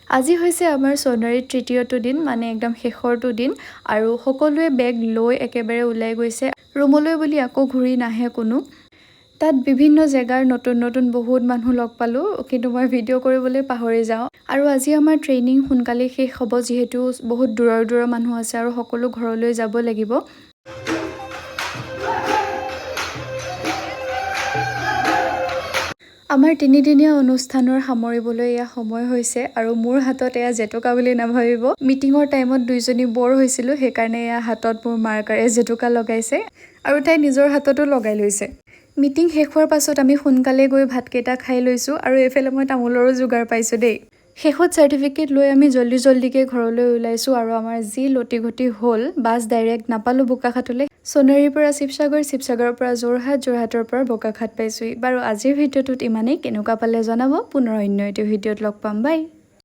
আজি হৈছে আমাৰ সোণাৰীৰ তৃতীয়টো দিন মানে একদম শেষৰটো দিন আৰু সকলোৱে বেগ লৈ একেবাৰে ওলাই গৈছে ৰুমলৈ বুলি আকৌ ঘূৰি নাহে কোনো তাত বিভিন্ন জেগাৰ নতুন নতুন বহুত মানুহ লগ পালোঁ কিন্তু মই ভিডিঅ' কৰিবলৈ পাহৰি যাওঁ আৰু আজি আমাৰ ট্ৰেইনিং সোনকালে শেষ হ'ব যিহেতু বহুত দূৰৰ মানুহ আছে আৰু সকলো ঘৰলৈ যাব লাগিব আমাৰ তিনিদিনীয়া অনুষ্ঠানৰ সামৰিবলৈ এয়া সময় হৈছে আৰু মোৰ হাতত এয়া জেতুকা বুলি নাভাবিব মিটিঙৰ টাইমত দুইজনী বৰ হৈছিলোঁ সেইকাৰণে এয়া হাতত মোৰ মাৰ্কাৰে জেতুকা লগাইছে আৰু তাই নিজৰ হাততো লগাই লৈছে মিটিং শেষ হোৱাৰ পাছত আমি সোনকালে গৈ ভাতকেইটা খাই লৈছোঁ আৰু এইফালে মই তামোলৰো যোগাৰ পাইছোঁ দেই শেষত চাৰ্টিফিকেট লৈ আমি জল্দিকৈ ঘৰলৈ ওলাইছোঁ আৰু আমাৰ যি লটিঘটি হ'ল বাছ ডাইৰেক্ট নাপালোঁ বোকাখাতলৈ সোণাৰীৰ পৰা শিৱসাগৰৰ পৰা যোৰহাটৰ পৰা বোকাখাত পাইছোঁহি বাৰু আজিৰ ভিডিঅ'টোত ইমানেই কেনেকুৱা পালে জনাব পুনৰ অন্য এটি ভিডিঅ'ত লগ পাম বাই